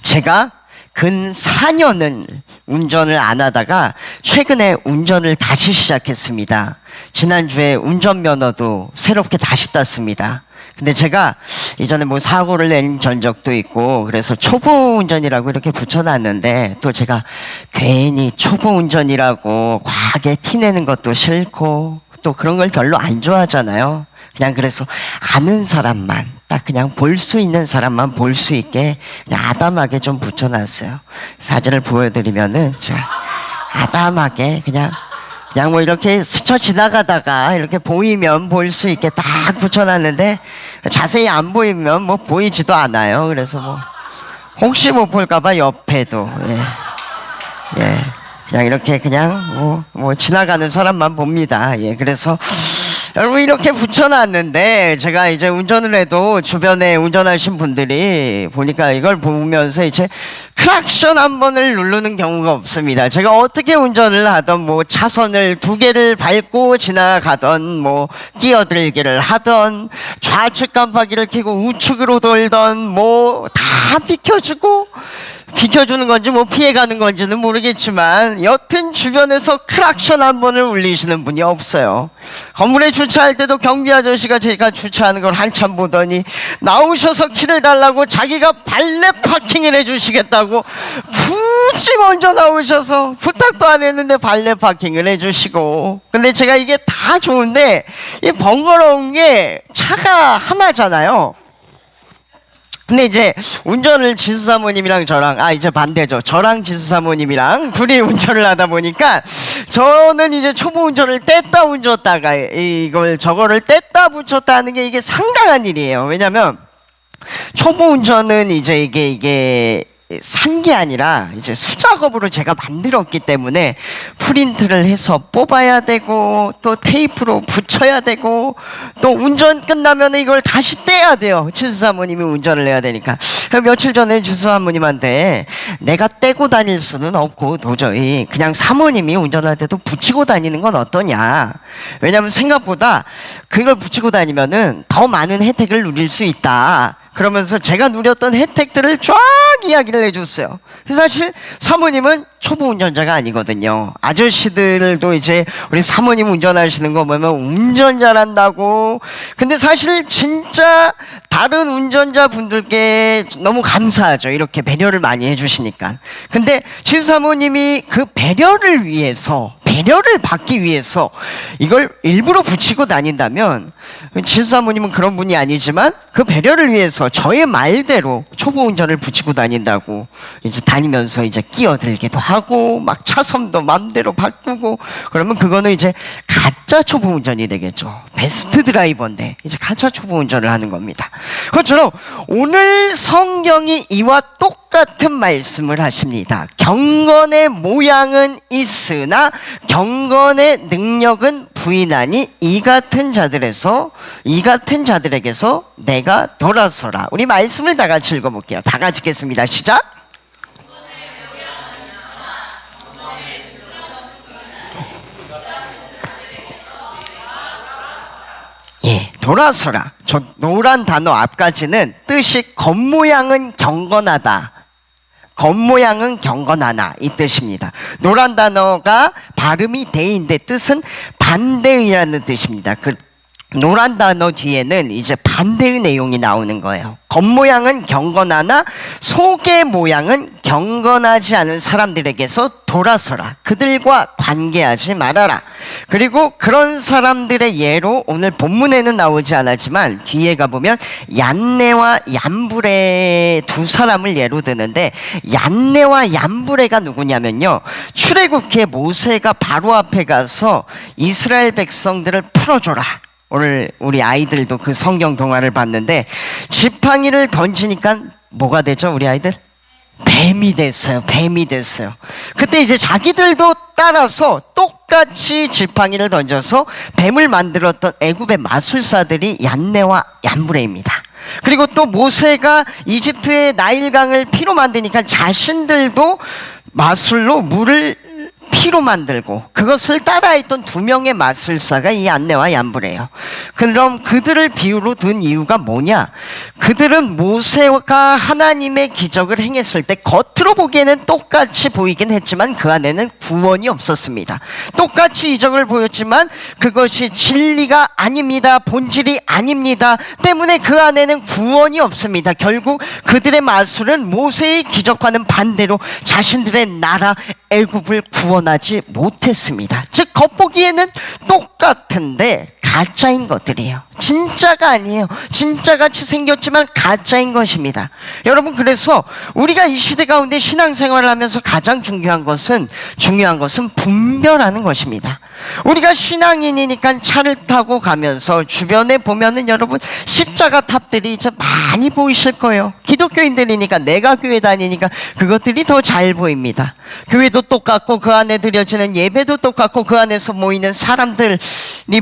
제가 근 4년은 운전을 안 하다가 최근에 운전을 다시 시작했습니다. 지난주에 운전면허도 새롭게 다시 땄습니다. 근데 제가 이전에 뭐 사고를 낸 전적도 있고 그래서 초보 운전이라고 이렇게 붙여놨는데, 또 제가 괜히 초보 운전이라고 과하게 티내는 것도 싫고 또 그런 걸 별로 안 좋아하잖아요. 그냥 그래서 아는 사람만, 딱 그냥 볼 수 있는 사람만 볼 수 있게 그냥 아담하게 좀 붙여놨어요. 사진을 보여드리면은 제가 아담하게 그냥 뭐 이렇게 스쳐 지나가다가 이렇게 보이면 볼 수 있게 딱 붙여놨는데, 자세히 안 보이면 뭐 보이지도 않아요. 그래서 뭐 혹시 못 볼까봐 옆에도 그냥 이렇게 그냥 뭐 지나가는 사람만 봅니다. 그래서 여러분 이렇게 붙여놨는데, 제가 이제 운전을 해도 주변에 운전하신 분들이 보니까 이걸 보면서 이제 클락션 한 번을 누르는 경우가 없습니다. 제가 어떻게 운전을 하던 뭐 차선을 2개를 밟고 지나가던 뭐 끼어들기를 하던 좌측 깜빡이를 켜고 우측으로 돌던 뭐 다 비켜주는 건지 뭐 피해가는 건지는 모르겠지만 여튼 주변에서 클락션 한 번을 울리시는 분이 없어요. 건물에 주차할 때도 경비 아저씨가 제가 주차하는 걸 한참 보더니 나오셔서 키를 달라고 자기가 발레 파킹을 해주시겠다고 굳이 먼저 나오셔서 부탁도 안 했는데 발레 파킹을 해주시고. 근데 제가 이게 다 좋은데 이 번거로운 게 차가 하나잖아요. 근데 이제 운전을 지수 사모님이랑 저랑, 이제 반대죠. 저랑 지수 사모님이랑 둘이 운전을 하다 보니까 저는 이제 초보 운전을 뗐다 운전다가 저거를 뗐다 붙였다 하는 게 이게 상당한 일이에요. 왜냐면 초보 운전은 이제 이게 산 게 아니라 이제 수작업으로 제가 만들었기 때문에 프린트를 해서 뽑아야 되고 또 테이프로 붙여야 되고 또 운전 끝나면 이걸 다시 떼야 돼요. 지수 사모님이 운전을 해야 되니까. 며칠 전에 지수 사모님한테 내가 떼고 다닐 수는 없고 도저히 그냥 사모님이 운전할 때도 붙이고 다니는 건 어떠냐. 왜냐면 생각보다 그걸 붙이고 다니면은 더 많은 혜택을 누릴 수 있다. 그러면서 제가 누렸던 혜택들을 쫙 이야기를 해줬어요. 사실 사모님은 초보 운전자가 아니거든요. 아저씨들도 이제 우리 사모님 운전하시는 거 보면 운전 잘한다고. 근데 사실 진짜 다른 운전자 분들께 너무 감사하죠. 이렇게 배려를 많이 해주시니까. 근데 진 사모님이 그 배려를 받기 위해서 이걸 일부러 붙이고 다닌다면, 진 사모님은 그런 분이 아니지만 그 배려를 위해서 저의 말대로 초보 운전을 붙이고 다닌다고 이제 다니면서 이제 끼어들기도 하고 막 차선도 맘대로 바꾸고, 그러면 그거는 이제 가짜 초보 운전이 되겠죠. 베스트 드라이버인데 이제 가짜 초보 운전을 하는 겁니다. 그것처럼 오늘 성경이 이와 똑같은 말씀을 하십니다. 경건의 모양은 있으나 경건의 능력은 부인하니 이 같은 자들에게서 내가 돌아서라. 우리 말씀을 다 같이 읽어볼게요. 다 같이 읽겠습니다. 시작. 돌아서라. 저 노란 단어 앞까지는 뜻이 겉모양은 경건하다, 겉모양은 경건하나 이 뜻입니다. 노란 단어가 발음이 대인데 뜻은 반대의라는 뜻입니다. 그 노란 단어 뒤에는 이제 반대의 내용이 나오는 거예요. 겉모양은 경건하나 속의 모양은 경건하지 않은 사람들에게서 돌아서라. 그들과 관계하지 말아라. 그리고 그런 사람들의 예로 오늘 본문에는 나오지 않았지만 뒤에 가보면 얀네와 얀브레 두 사람을 예로 드는데, 얀네와 얀브레가 누구냐면요, 출애굽기에 모세가 바로 앞에 가서 이스라엘 백성들을 풀어줘라. 오늘 우리 아이들도 그 성경 동화를 봤는데 지팡이를 던지니까 뭐가 되죠? 우리 아이들? 뱀이 됐어요. 그때 이제 자기들도 따라서 똑같이 지팡이를 던져서 뱀을 만들었던 애굽의 마술사들이 얀네와 얀브레입니다. 그리고 또 모세가 이집트의 나일강을 피로 만드니까 자신들도 마술로 물을 피로 만들고 그것을 따라했던 두 명의 마술사가 이 얀네와 얀브레예요. 그럼 그들을 비유로 든 이유가 뭐냐? 그들은 모세가 하나님의 기적을 행했을 때 겉으로 보기에는 똑같이 보이긴 했지만 그 안에는 구원이 없었습니다. 똑같이 이적을 보였지만 그것이 진리가 아닙니다. 본질이 아닙니다. 때문에 그 안에는 구원이 없습니다. 결국 그들의 마술은 모세의 기적과는 반대로 자신들의 나라 애굽을 구원하지 못했습니다. 즉 겉보기에는 똑같은데 가짜인 것들이에요. 진짜가 아니에요. 진짜같이 생겼지만 가짜인 것입니다. 여러분, 그래서 우리가 이 시대 가운데 신앙생활을 하면서 가장 중요한 것은 분별하는 것입니다. 우리가 신앙인이니까 차를 타고 가면서 주변에 보면은 여러분 십자가 탑들이 이제 많이 보이실 거예요. 기독교인들이니까, 내가 교회 다니니까 그것들이 더 잘 보입니다. 교회도 똑같고 그 안에 드려지는 예배도 똑같고 그 안에서 모이는 사람들이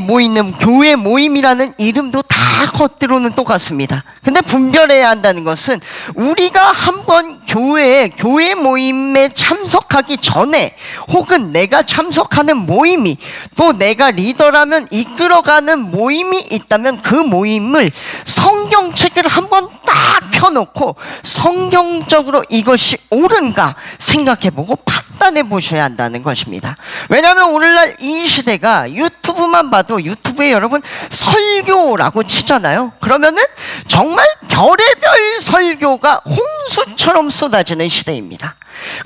모이는 교회 모임이라는 이름도 다 겉으로는 똑같습니다. 근데 분별해야 한다는 것은 우리가 한번 교회 모임에 참석하기 전에, 혹은 내가 참석하는 모임이, 또 내가 리더라면 이끌어가는 모임이 있다면 그 모임을 성경책을 한번 딱 펴놓고 성경적으로 이것이 옳은가 생각해보고 판단해 보셔야 한다는 것입니다. 왜냐하면 오늘날 이 시대가 유튜브만 봐도, 유튜브에 여러분 설교라고 치잖아요. 그러면은 정말 별의별 설교가 홍수처럼 쏟아지는 시대입니다.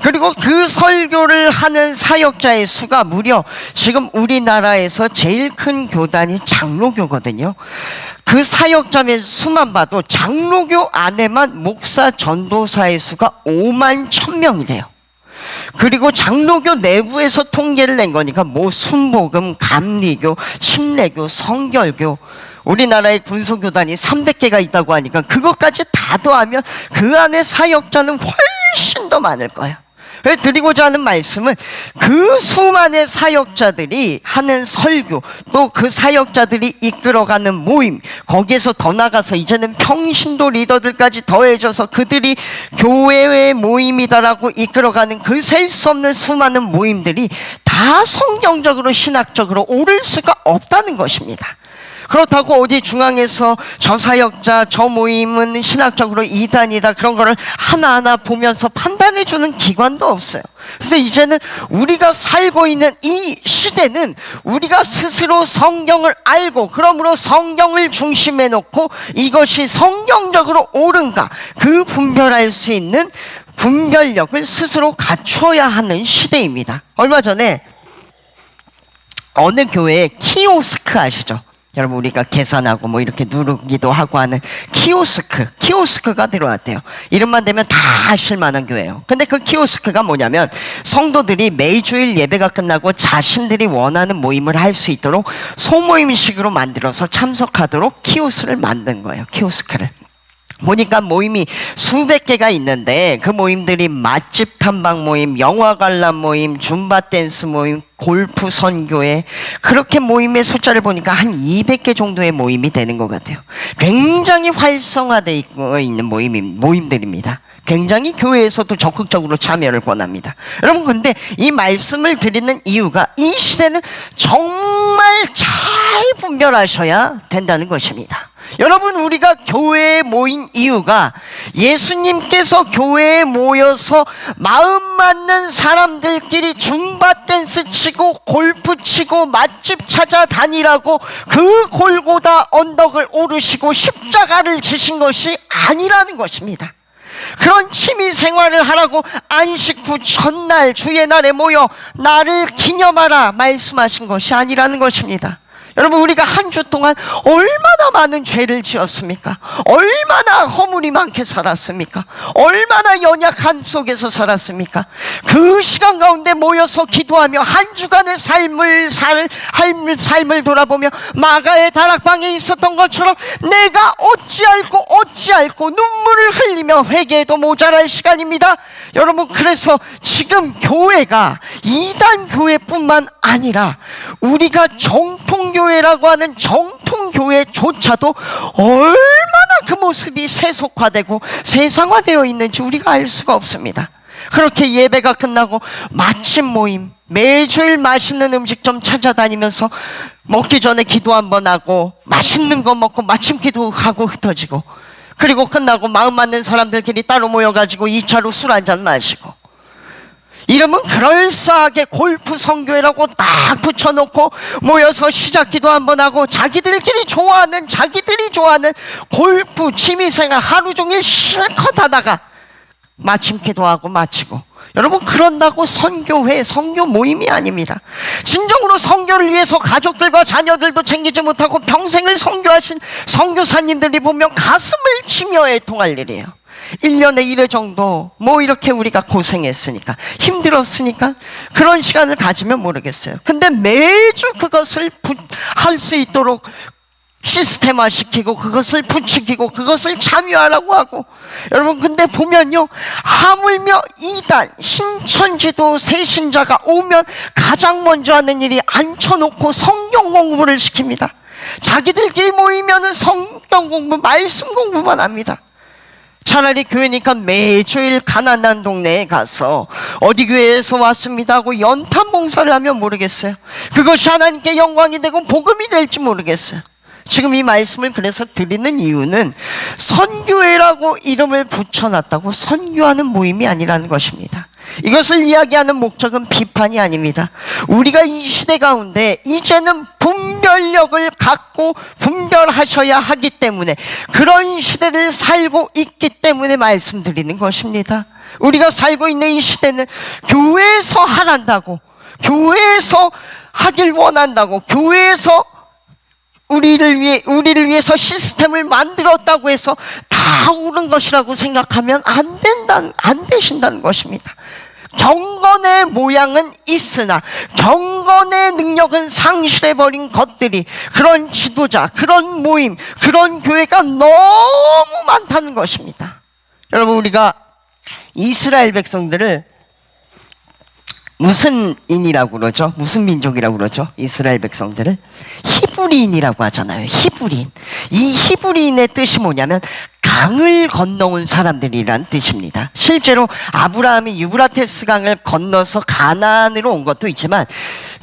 그리고 그 설교를 하는 사역자의 수가 무려 지금 우리나라에서 제일 큰 교단이 장로교거든요. 그 사역자의 수만 봐도 장로교 안에만 목사 전도사의 수가 5만 1,000명이래요. 그리고 장로교 내부에서 통계를 낸 거니까 뭐 순복음, 감리교, 침례교, 성결교, 우리나라의 군소교단이 300개가 있다고 하니까 그것까지 다 더하면 그 안에 사역자는 훨씬 더 많을 거예요. 그래서 드리고자 하는 말씀은 그 수많은 사역자들이 하는 설교, 또 그 사역자들이 이끌어가는 모임, 거기에서 더 나가서 이제는 평신도 리더들까지 더해져서 그들이 교회의 모임이다라고 이끌어가는 그 셀 수 없는 수많은 모임들이 다 성경적으로 신학적으로 옳을 수가 없다는 것입니다. 그렇다고 어디 중앙에서 저 사역자, 저 모임은 신학적으로 이단이다, 그런 거를 하나하나 보면서 판단해주는 기관도 없어요. 그래서 이제는 우리가 살고 있는 이 시대는 우리가 스스로 성경을 알고, 그러므로 성경을 중심에 놓고 이것이 성경적으로 옳은가 그 분별할 수 있는 분별력을 스스로 갖춰야 하는 시대입니다. 얼마 전에 어느 교회에 키오스크 아시죠? 여러분, 우리가 계산하고 뭐 이렇게 누르기도 하고 하는 키오스크가 들어왔대요. 이름만 되면 다 아실 만한 교회예요. 근데 그 키오스크가 뭐냐면, 성도들이 매주일 예배가 끝나고 자신들이 원하는 모임을 할 수 있도록 소모임식으로 만들어서 참석하도록 키오스크를 만든 거예요. 키오스크를 보니까 모임이 수백 개가 있는데, 그 모임들이 맛집 탐방 모임, 영화 관람 모임, 줌바 댄스 모임, 골프 선교회, 그렇게 모임의 숫자를 보니까 한 200개 정도의 모임이 되는 것 같아요. 굉장히 활성화되어 있는 모임들입니다. 굉장히 교회에서도 적극적으로 참여를 권합니다. 여러분, 근데 이 말씀을 드리는 이유가, 이 시대는 정말 잘 분별하셔야 된다는 것입니다. 여러분, 우리가 교회에 모인 이유가 예수님께서 교회에 모여서 마음 맞는 사람들끼리 줌바 댄스 치고 골프 치고 맛집 찾아다니라고 그 골고다 언덕을 오르시고 십자가를 지신 것이 아니라는 것입니다. 그런 취미 생활을 하라고 안식 후 첫날 주의 날에 모여 나를 기념하라 말씀하신 것이 아니라는 것입니다. 여러분, 우리가 한 주 동안 얼마나 많은 죄를 지었습니까? 얼마나 허물이 많게 살았습니까? 얼마나 연약한 속에서 살았습니까? 그 시간 가운데 모여서 기도하며 한 주간의 삶을 돌아보며 마가의 다락방에 있었던 것처럼 내가 어찌 알고 눈물을 흘리며 회개해도 모자랄 시간입니다. 여러분, 그래서 지금 교회가 이단 교회뿐만 아니라 우리가 정통교회라고 하는 정통교회조차도 얼마나 그 모습이 세속화되고 세상화되어 있는지 우리가 알 수가 없습니다. 그렇게 예배가 끝나고 마침 모임, 매주일 맛있는 음식점 찾아다니면서 먹기 전에 기도 한번 하고 맛있는 거 먹고 마침 기도하고 흩어지고, 그리고 끝나고 마음 맞는 사람들끼리 따로 모여가지고 2차로 술 한잔 마시고, 이름은 그럴싸하게 골프 선교회라고 딱 붙여놓고 모여서 시작기도 한번 하고 자기들이 좋아하는 골프 취미생활 하루 종일 실컷 하다가 마침 기도하고 마치고. 여러분, 그런다고 선교회, 선교 모임이 아닙니다. 진정으로 선교를 위해서 가족들과 자녀들도 챙기지 못하고 평생을 선교하신 선교사님들이 보면 가슴을 치며 애통할 일이에요. 1년에 1회 정도 뭐 이렇게 우리가 고생했으니까, 힘들었으니까 그런 시간을 가지면 모르겠어요. 근데 매주 그것을 할 수 있도록 시스템화시키고 그것을 부추기고 그것을 참여하라고 하고, 여러분 근데 보면요, 하물며 이단 신천지도 새신자가 오면 가장 먼저 하는 일이 앉혀놓고 성경 공부를 시킵니다. 자기들끼리 모이면은 성경 공부, 말씀 공부만 합니다. 차라리 교회니까 매주일 가난한 동네에 가서 어디 교회에서 왔습니다 하고 연탄 봉사를 하면 모르겠어요. 그것이 하나님께 영광이 되고 복음이 될지 모르겠어요. 지금 이 말씀을 그래서 드리는 이유는 선교회라고 이름을 붙여놨다고 선교하는 모임이 아니라는 것입니다. 이것을 이야기하는 목적은 비판이 아닙니다. 우리가 이 시대 가운데 이제는 분별력을 갖고 분별하셔야 하기 때문에, 그런 시대를 살고 있기 때문에 말씀드리는 것입니다. 우리가 살고 있는 이 시대는 교회에서 하란다고, 교회에서 하길 원한다고, 교회에서 우리를 위해서 시스템을 만들었다고 해서 다 옳은 것이라고 생각하면 안 되신다는 것입니다. 경건의 모양은 있으나 경건의 능력은 상실해버린 것들이, 그런 지도자, 그런 모임, 그런 교회가 너무 많다는 것입니다. 여러분, 우리가 이스라엘 백성들을 무슨 인이라고 그러죠? 무슨 민족이라고 그러죠? 이스라엘 백성들을 히브리인이라고 하잖아요. 히브리인. 이 히브리인의 뜻이 뭐냐면 강을 건너온 사람들이란 뜻입니다. 실제로 아브라함이 유브라테스 강을 건너서 가나안으로 온 것도 있지만,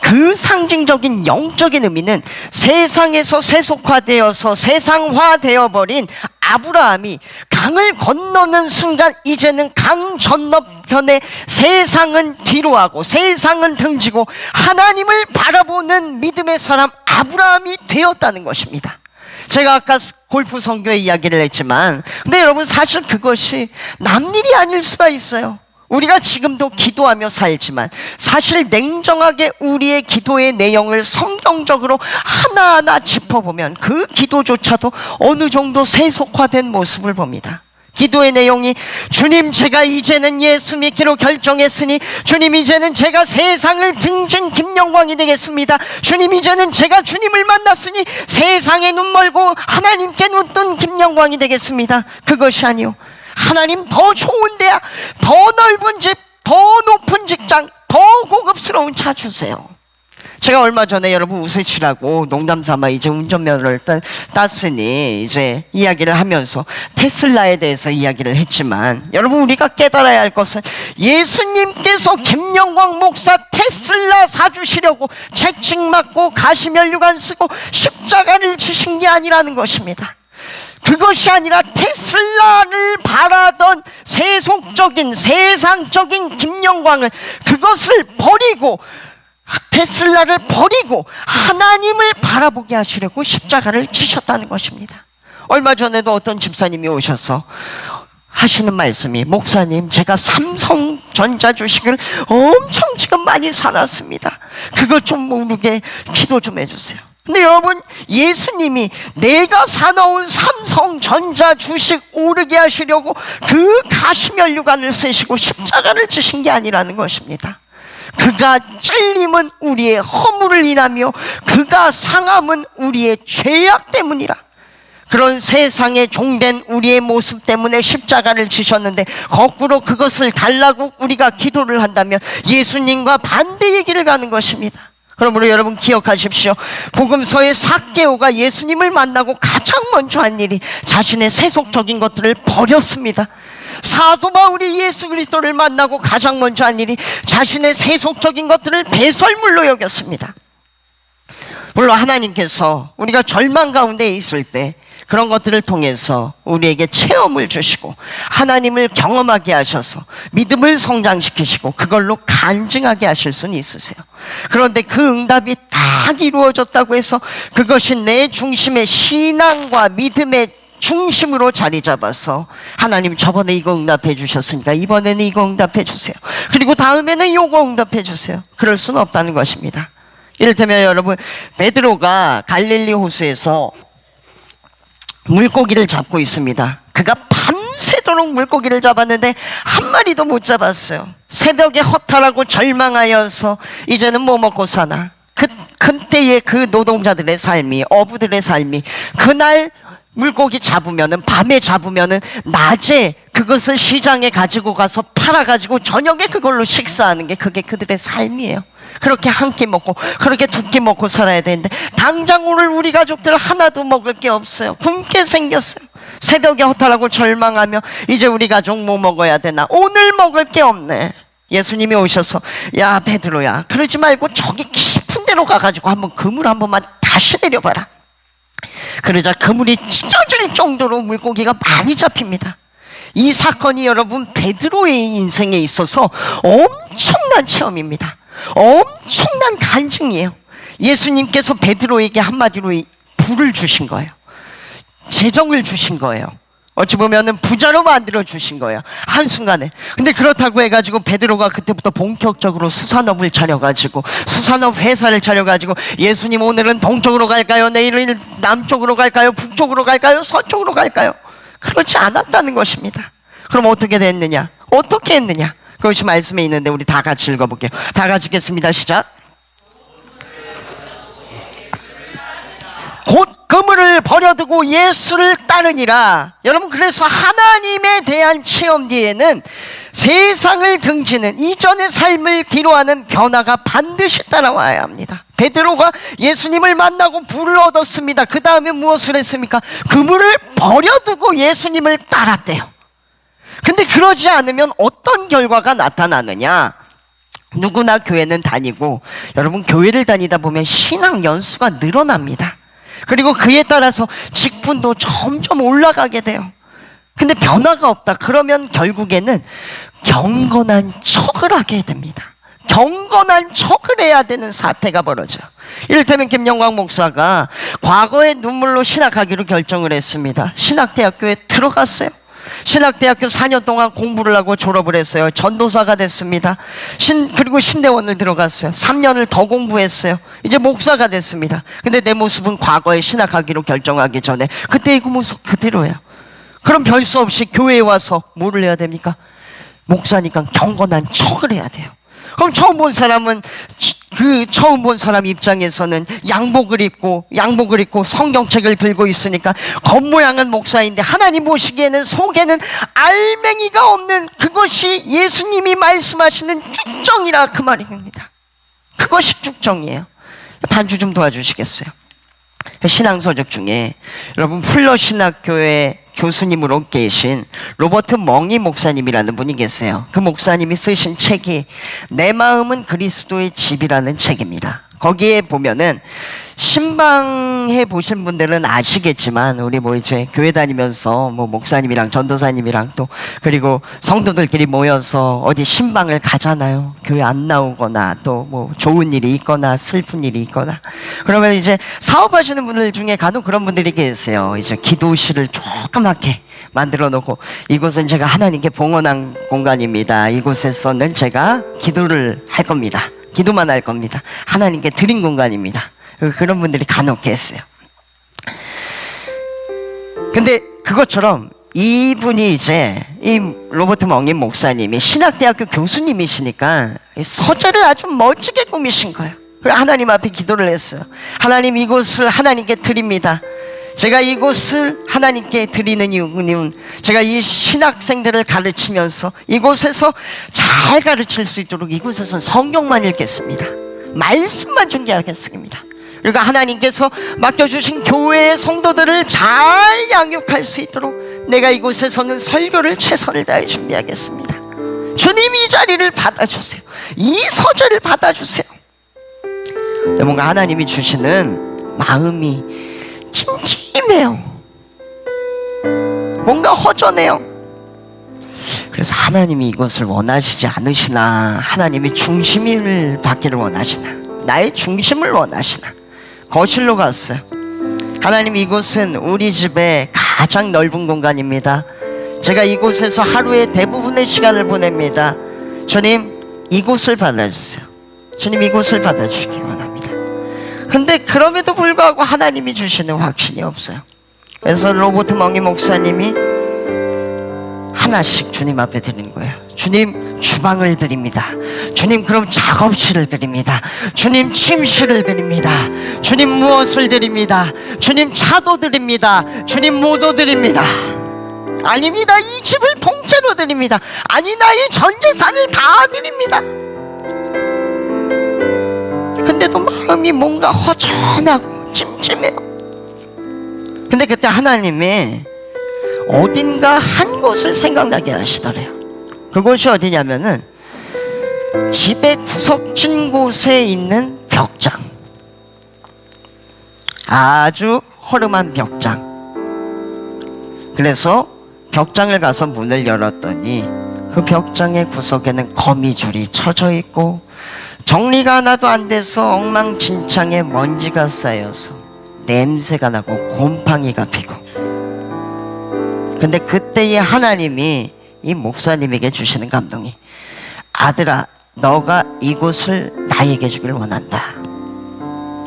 그 상징적인 영적인 의미는 세상에서 세속화되어서 세상화되어 버린 아브라함이 강을 건너는 순간 이제는 강 건너편에 세상은 뒤로하고 세상은 등지고 하나님을 바라보는 믿음의 사람 아브라함이 되었다는 것입니다. 제가 아까 골프 선교의 이야기를 했지만, 근데 여러분, 사실 그것이 남일이 아닐 수가 있어요. 우리가 지금도 기도하며 살지만 사실 냉정하게 우리의 기도의 내용을 성경적으로 하나하나 짚어보면 그 기도조차도 어느 정도 세속화된 모습을 봅니다. 기도의 내용이, 주님, 제가 이제는 예수 믿기로 결정했으니 주님, 이제는 제가 세상을 등진 김영광이 되겠습니다. 주님, 이제는 제가 주님을 만났으니 세상에 눈 멀고 하나님께 눈 뜬 김영광이 되겠습니다. 그것이 아니요, 하나님, 더 좋은 데야, 더 넓은 집, 더 높은 직장, 더 고급스러운 차 주세요. 제가 얼마 전에 여러분 웃으시라고 농담 삼아 이제 운전면허를 땄으니 이제 이야기를 하면서 테슬라에 대해서 이야기를 했지만, 여러분, 우리가 깨달아야 할 것은 예수님께서 김영광 목사 테슬라 사주시려고 채찍 맞고 가시면류관 쓰고 십자가를 지신 게 아니라는 것입니다. 그것이 아니라 테슬라를 바라던 세속적인 세상적인 김영광을, 그것을 버리고, 테슬라를 버리고 하나님을 바라보게 하시려고 십자가를 지셨다는 것입니다. 얼마 전에도 어떤 집사님이 오셔서 하시는 말씀이, 목사님, 제가 삼성전자 주식을 엄청 지금 많이 사놨습니다. 그것 좀 모르게 기도 좀 해주세요. 근데 여러분, 예수님이 내가 사놓은 삼성전자 주식 오르게 하시려고 그 가시면류관을 쓰시고 십자가를 지신 게 아니라는 것입니다. 그가 찔림은 우리의 허물을 인하며 그가 상함은 우리의 죄악 때문이라. 그런 세상에 종된 우리의 모습 때문에 십자가를 지셨는데, 거꾸로 그것을 달라고 우리가 기도를 한다면 예수님과 반대의 길을 가는 것입니다. 그러므로 여러분, 기억하십시오. 복음서의 삭개오가 예수님을 만나고 가장 먼저 한 일이 자신의 세속적인 것들을 버렸습니다. 사도 바울이 예수 그리스도를 만나고 가장 먼저 한 일이 자신의 세속적인 것들을 배설물로 여겼습니다. 물론 하나님께서 우리가 절망 가운데 있을 때 그런 것들을 통해서 우리에게 체험을 주시고 하나님을 경험하게 하셔서 믿음을 성장시키시고 그걸로 간증하게 하실 수는 있으세요. 그런데 그 응답이 딱 이루어졌다고 해서 그것이 내 중심의 신앙과 믿음의 중심으로 자리 잡아서 하나님 저번에 이거 응답해 주셨으니까 이번에는 이거 응답해 주세요. 그리고 다음에는 이거 응답해 주세요. 그럴 수는 없다는 것입니다. 이를테면 여러분, 베드로가 갈릴리 호수에서 물고기를 잡고 있습니다. 그가 밤새도록 물고기를 잡았는데 한 마리도 못 잡았어요. 새벽에 허탈하고 절망하여서 이제는 뭐 먹고 사나. 그때의 그 노동자들의 삶이, 어부들의 삶이 그날 물고기 잡으면은, 밤에 잡으면은 낮에 그것을 시장에 가지고 가서 팔아가지고 저녁에 그걸로 식사하는 게 그게 그들의 삶이에요. 그렇게 한 끼 먹고 그렇게 두 끼 먹고 살아야 되는데 당장 오늘 우리 가족들 하나도 먹을 게 없어요. 굶게 생겼어요. 새벽에 허탈하고 절망하며 이제 우리 가족 뭐 먹어야 되나, 오늘 먹을 게 없네. 예수님이 오셔서 야 베드로야, 그러지 말고 저기 깊은 데로 가가지고 한번 그물 한 번만 다시 내려봐라. 그러자 그물이 찢어질 정도로 물고기가 많이 잡힙니다. 이 사건이 여러분 베드로의 인생에 있어서 엄청난 체험입니다. 엄청난 간증이에요. 예수님께서 베드로에게 한마디로 불을 주신 거예요. 재정을 주신 거예요. 어찌 보면은 부자로 만들어 주신 거예요, 한순간에. 근데 그렇다고 해가지고 베드로가 그때부터 본격적으로 수산업을 차려가지고 수산업 회사를 차려가지고 예수님 오늘은 동쪽으로 갈까요? 내일은 남쪽으로 갈까요? 북쪽으로 갈까요? 서쪽으로 갈까요? 그렇지 않았다는 것입니다. 그럼 어떻게 됐느냐? 어떻게 했느냐? 그것이 말씀에 있는데 우리 다 같이 읽어볼게요. 다 같이 읽겠습니다. 시작. 곧 그물을 버려두고 예수를 따르니라. 여러분, 그래서 하나님에 대한 체험 뒤에는 세상을 등지는 이전의 삶을 뒤로하는 변화가 반드시 따라와야 합니다. 베드로가 예수님을 만나고 불을 얻었습니다. 그 다음에 무엇을 했습니까? 그물을 버려두고 예수님을 따랐대요. 근데 그러지 않으면 어떤 결과가 나타나느냐? 누구나 교회는 다니고, 여러분 교회를 다니다 보면 신앙 연수가 늘어납니다. 그리고 그에 따라서 직분도 점점 올라가게 돼요. 근데 변화가 없다. 그러면 결국에는 경건한 척을 하게 됩니다. 경건한 척을 해야 되는 사태가 벌어져요. 이를테면 김영광 목사가 과거에 눈물로 신학하기로 결정을 했습니다. 신학대학교에 들어갔어요. 신학대학교 4년 동안 공부를 하고 졸업을 했어요. 전도사가 됐습니다. 그리고 신대원을 들어갔어요. 3년을 더 공부했어요. 이제 목사가 됐습니다. 근데 내 모습은 과거에 신학하기로 결정하기 전에 그때의 그 모습 그대로예요. 그럼 별 수 없이 교회에 와서 뭐를 해야 됩니까? 목사니까 경건한 척을 해야 돼요. 그럼 처음 본 사람 입장에서는 양복을 입고 성경책을 들고 있으니까 겉모양은 목사인데 하나님 보시기에는 속에는 알맹이가 없는, 그것이 예수님이 말씀하시는 쭉정이라 그 말입니다. 그것이 쭉정이에요. 반주 좀 도와주시겠어요? 신앙서적 중에 여러분 풀러 신학교의 교수님으로 계신 로버트 멍이 목사님이라는 분이 계세요. 그 목사님이 쓰신 책이 내 마음은 그리스도의 집이라는 책입니다. 거기에 보면은 신방해 보신 분들은 아시겠지만 우리 이제 교회 다니면서 목사님이랑 전도사님이랑 또 그리고 성도들끼리 모여서 어디 신방을 가잖아요. 교회 안 나오거나 또 좋은 일이 있거나 슬픈 일이 있거나 그러면 이제 사업하시는 분들 중에 간혹 그런 분들이 계세요. 이제 기도실을 조그맣게 만들어 놓고 이곳은 제가 하나님께 봉헌한 공간입니다. 이곳에서는 제가 기도를 할 겁니다. 기도만 할 겁니다. 하나님께 드린 공간입니다. 그런 분들이 간혹 계세요. 근데 그것처럼 이분이 이제 이 로버트 멍인 목사님이 신학대학교 교수님이시니까 서재를 아주 멋지게 꾸미신 거예요. 그래서 하나님 앞에 기도를 했어요. 하나님, 이곳을 하나님께 드립니다. 제가 이곳을 하나님께 드리는 이유는 제가 이 신학생들을 가르치면서 이곳에서 잘 가르칠 수 있도록 이곳에서는 성경만 읽겠습니다. 말씀만 중계하겠습니다. 그러니까 하나님께서 맡겨주신 교회의 성도들을 잘 양육할 수 있도록 내가 이곳에서는 설교를 최선을 다해 준비하겠습니다. 주님 이 자리를 받아주세요. 이 서재를 받아주세요. 뭔가 하나님이 주시는 마음이 찜찜해요. 뭔가 허전해요. 그래서 하나님이 이것을 원하시지 않으시나, 하나님이 중심을 받기를 원하시나, 나의 중심을 원하시나. 거실로 갔어요. 하나님, 이곳은 우리 집의 가장 넓은 공간입니다. 제가 이곳에서 하루의 대부분의 시간을 보냅니다. 주님, 이곳을 받아주세요. 주님, 이곳을 받아주시기 원합니다. 근데 그럼에도 불구하고 하나님이 주시는 확신이 없어요. 그래서 로버트 멍이 목사님이 하나씩 주님 앞에 드리는 거예요. 주님, 주방을 드립니다. 주님, 그럼 작업실을 드립니다. 주님, 침실을 드립니다. 주님, 무엇을 드립니다. 주님, 차도 드립니다. 주님, 모도 드립니다. 아닙니다. 이 집을 통째로 드립니다. 아니, 나의 전 재산을 다 드립니다. 근데도 마음이 뭔가 허전하고 찜찜해요. 근데 그때 하나님이 어딘가 한 곳을 생각나게 하시더래요. 그곳이 어디냐면은 집의 구석진 곳에 있는 벽장, 아주 허름한 벽장. 그래서 벽장을 가서 문을 열었더니 그 벽장의 구석에는 거미줄이 쳐져 있고 정리가 하나도 안 돼서 엉망진창에 먼지가 쌓여서 냄새가 나고 곰팡이가 피고. 근데 그때의 하나님이 이 목사님에게 주시는 감동이, 아들아, 너가 이곳을 나에게 주길 원한다.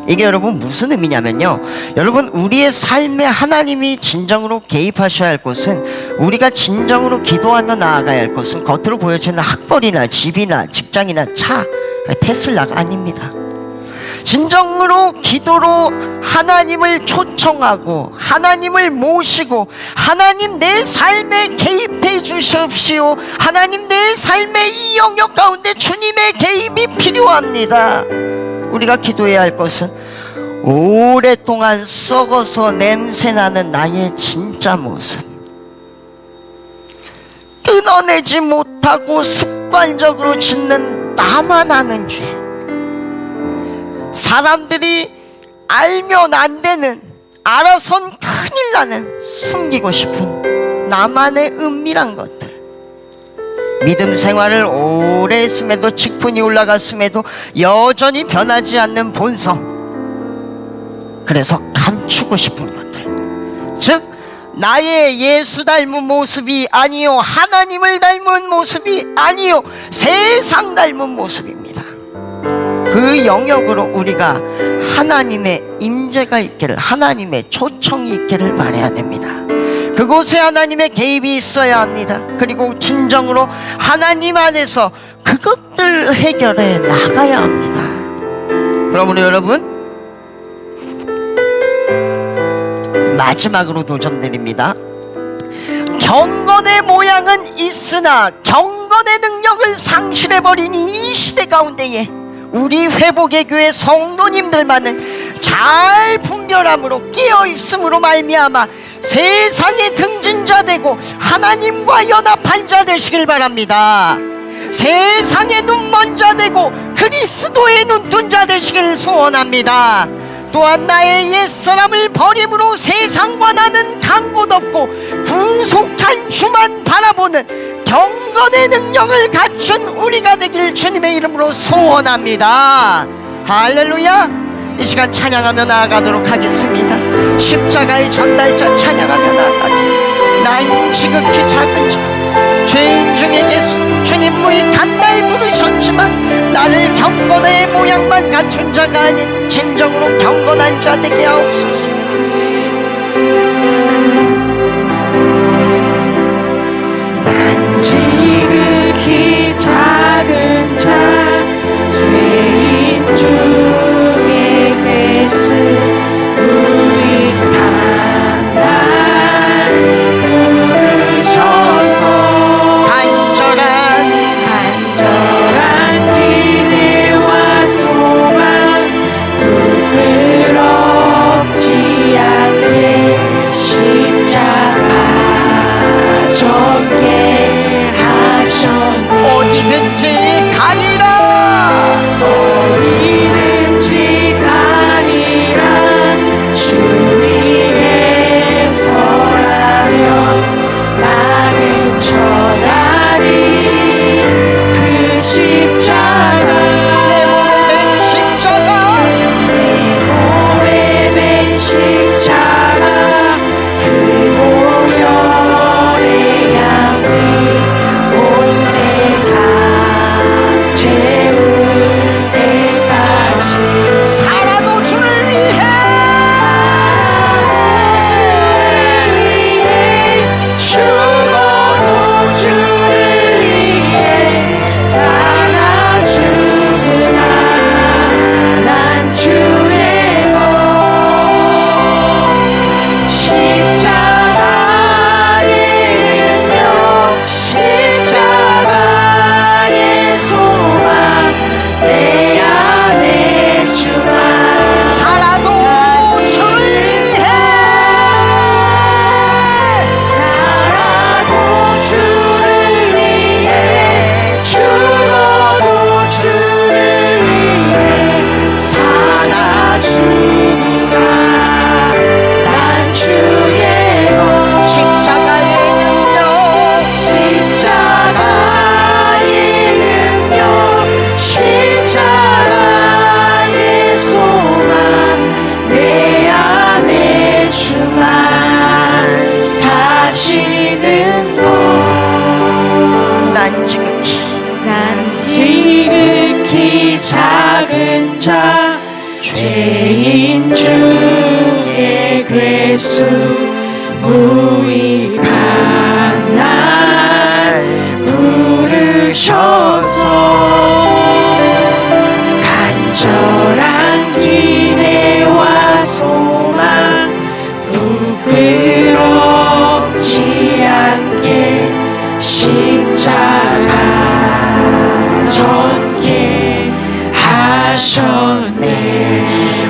이게 여러분 무슨 의미냐면요, 여러분, 우리의 삶에 하나님이 진정으로 개입하셔야 할 곳은, 우리가 진정으로 기도하며 나아가야 할 곳은 겉으로 보여지는 학벌이나 집이나 직장이나 차, 테슬라가 아닙니다. 진정으로 기도로 하나님을 초청하고 하나님을 모시고, 하나님 내 삶에 개입해 주십시오. 하나님 내 삶의 이 영역 가운데 주님의 개입이 필요합니다. 우리가 기도해야 할 것은 오랫동안 썩어서 냄새나는 나의 진짜 모습, 끊어내지 못하고 습관적으로 짓는 나만 아는 죄, 사람들이 알면 안 되는, 알아선 큰일 나는 숨기고 싶은 나만의 은밀한 것들, 믿음 생활을 오래 했음에도, 직분이 올라갔음에도 여전히 변하지 않는 본성, 그래서 감추고 싶은 것들, 즉 나의 예수 닮은 모습이 아니요, 하나님을 닮은 모습이 아니요, 세상 닮은 모습입니다. 그 영역으로 우리가 하나님의 임재가 있기를, 하나님의 초청이 있기를 바라야 됩니다. 그곳에 하나님의 개입이 있어야 합니다. 그리고 진정으로 하나님 안에서 그것들 해결해 나가야 합니다. 그러므로 여러분, 마지막으로 도전드립니다. 경건의 모양은 있으나 경건의 능력을 상실해버린 이 시대 가운데에 우리 회복의 교회 성도님들만은 잘 분별함으로 깨어있음으로 말미암아 세상의 등진자 되고 하나님과 연합한 자 되시길 바랍니다. 세상의 눈먼 자 되고 그리스도의 눈뜬 자 되시길 소원합니다. 또한 나의 옛사람을 버림으로 세상과 나는 간 곳 없고 구속한 주만 바라보는 경건의 능력을 갖춘 우리가 되길 주님의 이름으로 소원합니다. 할렐루야. 이 시간 찬양하며 나아가도록 하겠습니다. 십자가의 전달자 찬양하며 나아가리. 난 지극히 작은 자, 죄인 중에게서 주님의 간날 부르셨지만 나를 경건의 모양만 갖춘 자가 아닌 진정으로 경건한 자 되게 하옵소서. 난 지극히 작은 자, 죄인 중에 계신 우리 간날 부르셔서 간절한 기대와 소망 부끄럽지 어디든지 가리라. 어디든지 가리라. 주 위에 서라면 나는 전하리. 그 십자가 내 몸에 십자가 내 몸에 맨 십자가 그 보혈의 향이 온 세상 채울 때까지 살아도 주를 위해 죽어도 주를 위해 살아 죽으나 난 주의 것 십자가의 은명 십자가의 소망 내 안에 주만 살아도 주를 위해 살아도 주를 위해 죽어도 주를 위해 살아 죽으라 난 주의 것 십자가의 능력 십자가의 능력 십자가의 소망 내 안에 주만 사시는 것 난 지극히 난 지극히 작은 자 죄인 중에 괴수 무익한 날 부르셔서 간절한 기대와 소망 부끄럽지 않게 십자가 전개 하셨네.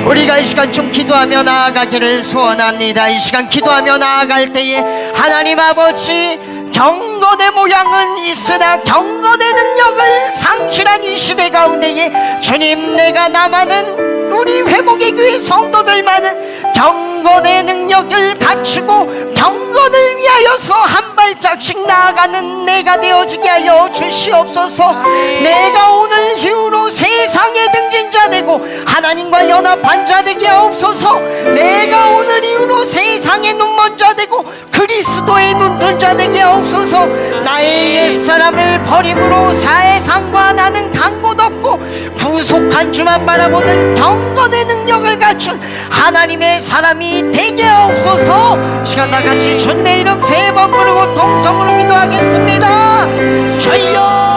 우리가 이 시간 좀 기도하며 나아가기를 소원합니다. 이 시간 기도하며 나아갈 때에 하나님 아버지 경건의 모양은 있으나 경건의 능력을 상실한 이 시대 가운데에 주님 내가 나만은 우리 회복의 교회 성도들만은 경건의 능력을 갖추고 경건을 위하여서 한 발짝씩 나아가는 내가 되어지게 하여 주시옵소서. 내가 오늘 이후로 세상의 등진자 되고 하나님과 연합한 자 되게 하옵소서. 내가 오늘 이후로 세상의 눈먼 자 되고 그리스도의 눈뜬 자 되게 하옵소서. 나의 옛사람을 버림으로 세상과 나는 간 곳 없고 구속한 주만 바라보는 경건의 능력을 갖춘 하나님의 사람이 되게 하옵소서. 시간 다같이 주님의 이름 세 번 부르고 동성으로 기도하겠습니다. 주여